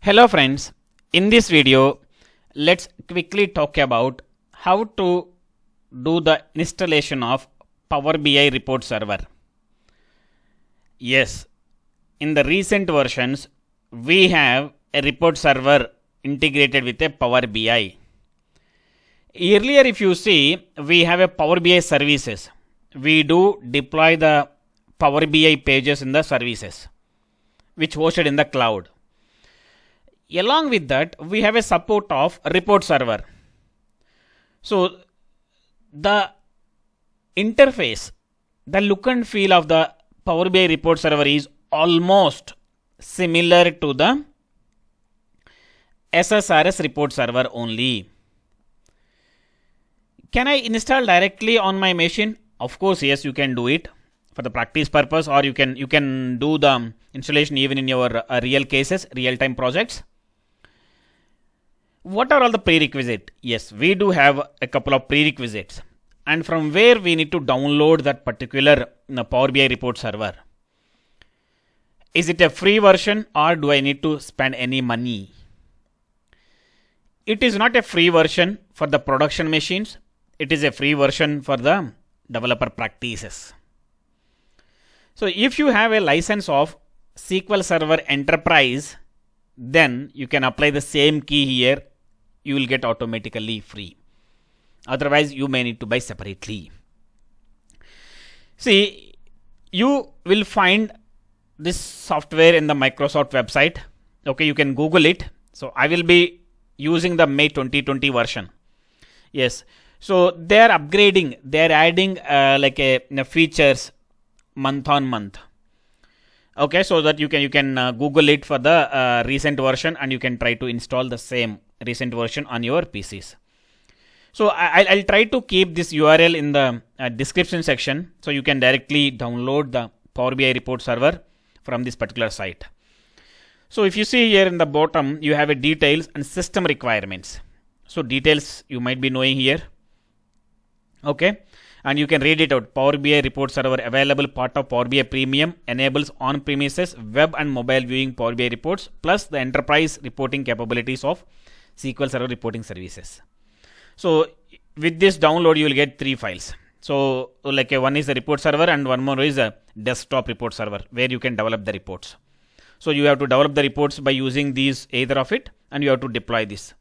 Hello friends, in this video let's quickly talk about how to do the installation of Power BI report server. Yes, in the recent versions we have a report server integrated with a Power BI. Earlier if you see we have a Power BI services. We do deploy the Power BI pages in the services which hosted in the cloud. Along with that, we have a support of report server. So, the interface, the look and feel of the Power BI report server is almost similar to the SSRS report server only. Can I install directly on my machine? Of course, yes, you can do it for the practice purpose, or you can do the installation even in your real cases, real-time projects. What are all the prerequisites? Yes, we do have a couple of prerequisites, and from where we need to download that particular Power BI report server. Is it a free version or do I need to spend any money? It is not a free version for the production machines. It is a free version for the developer practices. So if you have a license of SQL Server Enterprise, then you can apply the same key here. You will get automatically free. Otherwise, you may need to buy separately. See, you will find this software in the Microsoft website. Okay, you can Google it. So I will be using the May 2020 version. Yes. So they are upgrading. They are adding features month on month. Okay, so that you can Google it for the recent version, and you can try to install the same recent version on your PCs. So I'll try to keep this URL in the description section, so you can directly download the Power BI report server from this particular site. So if you see here in the bottom, you have a details and system requirements. So details you might be knowing here. Okay. And you can read it out. Power BI report server available, part of Power BI Premium, enables on-premises web and mobile viewing Power BI reports, plus the enterprise reporting capabilities of SQL Server reporting services. So with this download, you will get 3 files. So one is the report server, and one more is a desktop report server where you can develop the reports. So you have to develop the reports by using these, either of it, and you have to deploy this.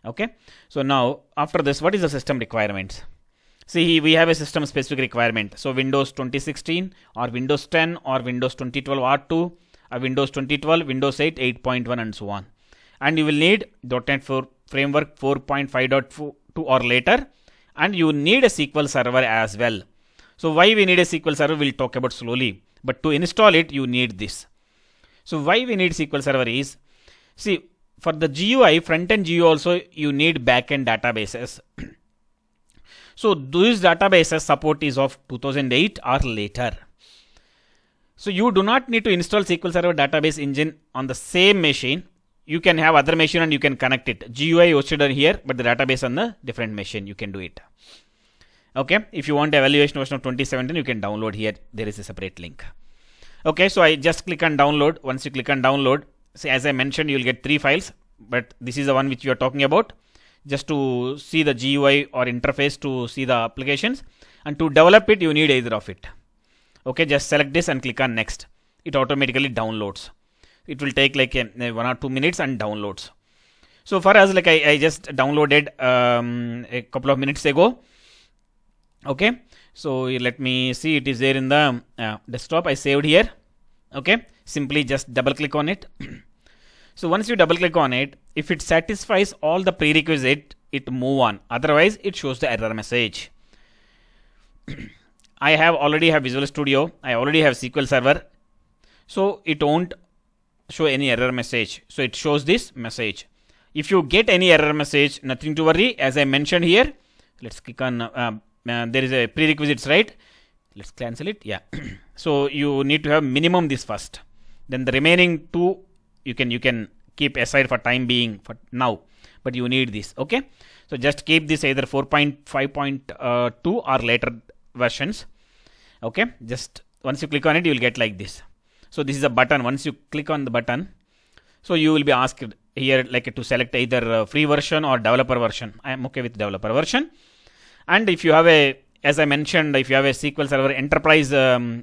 Okay. So now after this, what is the system requirements? See, we have a system specific requirement. So Windows 2016 or Windows 10 or Windows 2012 R2 or Windows 2012, Windows 8, 8.1 and so on. And you will need .NET 4 Framework 4.5.2 or later, and you need a SQL Server as well. So why we need a SQL Server, we'll talk about slowly. But to install it, you need this. So why we need SQL Server is, see, for the GUI, front-end GUI also, you need back-end databases. So these databases support is of 2008 or later. So you do not need to install SQL Server database engine on the same machine. You can have other machine and you can connect it. GUI hosted here, but the database on the different machine, you can do it. Okay. If you want evaluation version of 2017, you can download here. There is a separate link. Okay. So I just click on download. Once you click on download, see, as I mentioned, you will get 3 files, but this is the one which we are talking about. Just to see the GUI or interface to see the applications, and to develop it you need either of it. Okay, just select this and click on next. It automatically downloads. It will take like 1 or 2 minutes and downloads. So for us, I just downloaded a couple of minutes ago. Okay, so let me see, it is there in the desktop. I saved here. Okay, simply just double click on it. So once you double click on it, if it satisfies all the prerequisite, it move on. Otherwise, it shows the error message. I already have Visual Studio. I already have SQL Server. So it won't show any error message. So it shows this message. If you get any error message, nothing to worry. As I mentioned here, let's click on, there is a prerequisites, right? Let's cancel it. Yeah. So you need to have minimum this first. Then the remaining 2, you can keep aside for time being for now, but you need this. Okay, so just keep this either 4.5.2 or later versions. Okay, just once you click on it, you will get like this. So this is a button. Once you click on the button, So you will be asked here like to select either free version or developer version. I am okay with developer version. And if you have a, as I mentioned, if you have a SQL Server Enterprise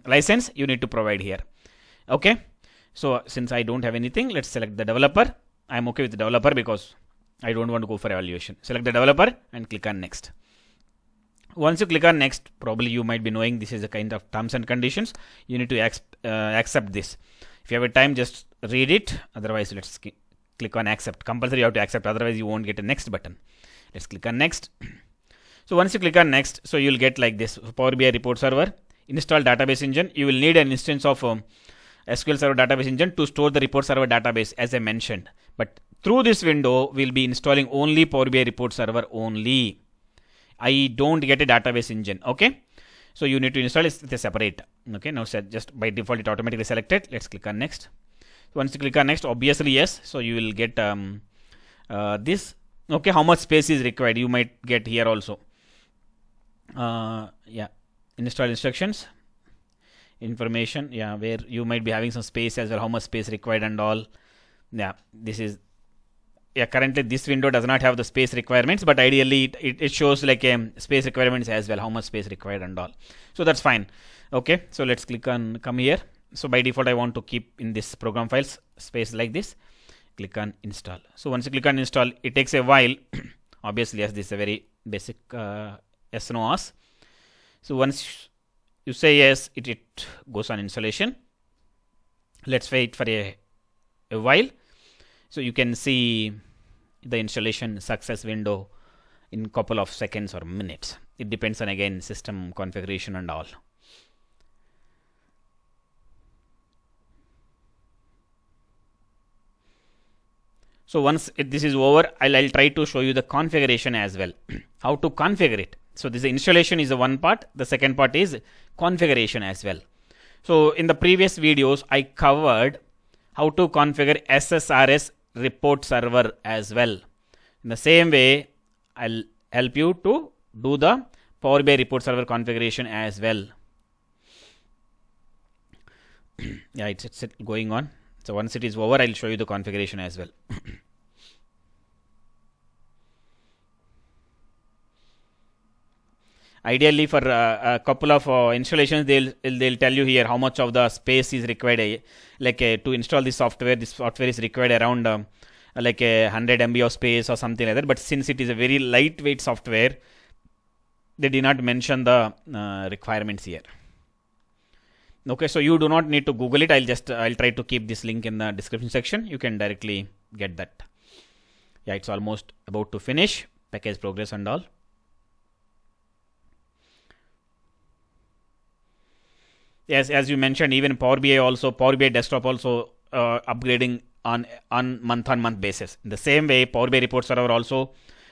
license, you need to provide here. Okay. So since I don't have anything, let's select the developer. I am okay with the developer because I don't want to go for evaluation. Select the developer and click on next. Once you click on next, probably you might be knowing this is a kind of terms and conditions. You need to accept this. If you have a time, just read it. Otherwise, let's click on accept. Compulsory you have to accept. Otherwise, you won't get a next button. Let's click on next. So once you click on next, so you'll get like this: Power BI report server, install database engine. You will need an instance of SQL Server database engine to store the report server database, as I mentioned. But through this window, we'll be installing only Power BI report server only. I don't get a database engine. Okay. So you need to install it with a separate. Okay. Now just by default, it automatically selected. Let's click on next. Once you click on next, obviously yes. So you will get this. Okay. How much space is required? You might get here also. Yeah. Install instructions. Information. Yeah. Where you might be having some space as well. How much space required and all. Yeah. This is. Yeah, currently this window does not have the space requirements, but ideally it shows like space requirements as well, how much space required and all. So that's fine. Okay, so let's click on come here. So by default, I want to keep in this program files space like this. Click on install. So once you click on install, it takes a while. Obviously, yes, this is a very basic yes no ask. So once you say yes, it goes on installation. Let's wait for a while. So you can see the installation success window in couple of seconds or minutes. It depends on again system configuration and all. So once this is over, I'll try to show you the configuration as well. How to configure it. So this installation is the one part. The second part is configuration as well. So in the previous videos, I covered how to configure SSRS report server as well. In the same way, I'll help you to do the Power BI report server configuration as well. Yeah, it's going on. So once it is over, I'll show you the configuration as well. Ideally, for a couple of installations, they'll tell you here how much of the space is required. To install this software is required around like 100 MB of space or something like that. But since it is a very lightweight software, they did not mention the requirements here. Okay, so you do not need to Google it. I'll try to keep this link in the description section. You can directly get that. Yeah, it's almost about to finish. Package progress and all. Yes, as you mentioned, even Power BI desktop also upgrading on month-on-month basis. In the same way, Power BI report server also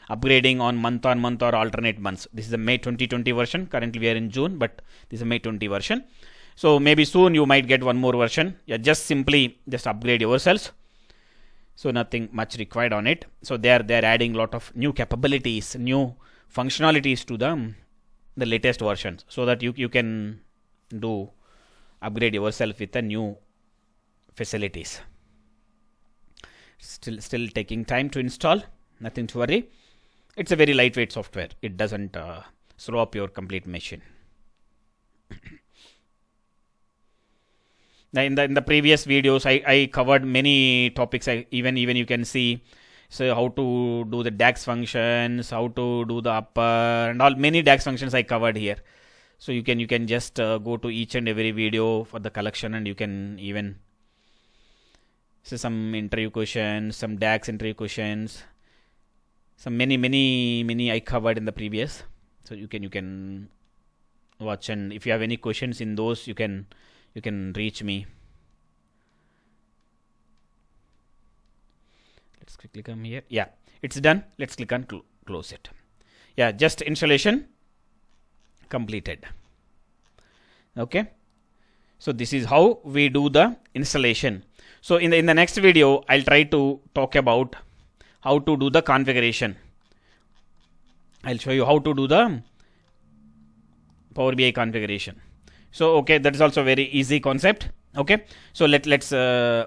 upgrading on month-on-month or alternate months. This is the May 2020 version. Currently, we are in June, but this is a May 20 version. So maybe soon you might get one more version. Yeah, just upgrade yourselves. So nothing much required on it. So they're adding a lot of new capabilities, new functionalities to the latest versions, so that you can upgrade yourself with the new facilities. Still taking time to install. Nothing to worry. It's a very lightweight software. It doesn't slow up your complete machine. Now in the previous videos, I covered many topics. Even you can see, so how to do the DAX functions, how to do the upper and all, many DAX functions I covered here. So you can just go to each and every video for the collection, and you can even see some interview questions, some DAX interview questions, some many I covered in the previous. So you can watch, and if you have any questions in those, you can reach me. Let's quickly come here. Yeah, it's done. Let's click on close it. Yeah, just installation completed. Okay, so this is how we do the installation. So in the next video, I'll try to talk about how to do the configuration. I'll show you how to do the Power BI configuration. So okay, that is also very easy concept. Okay, so let's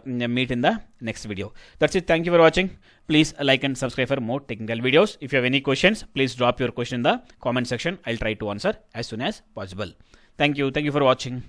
meet in the next video. That's it. Thank you for watching. Please like and subscribe for more technical videos. If you have any questions, please drop your question in the comment section. I'll try to answer as soon as possible. Thank you for watching.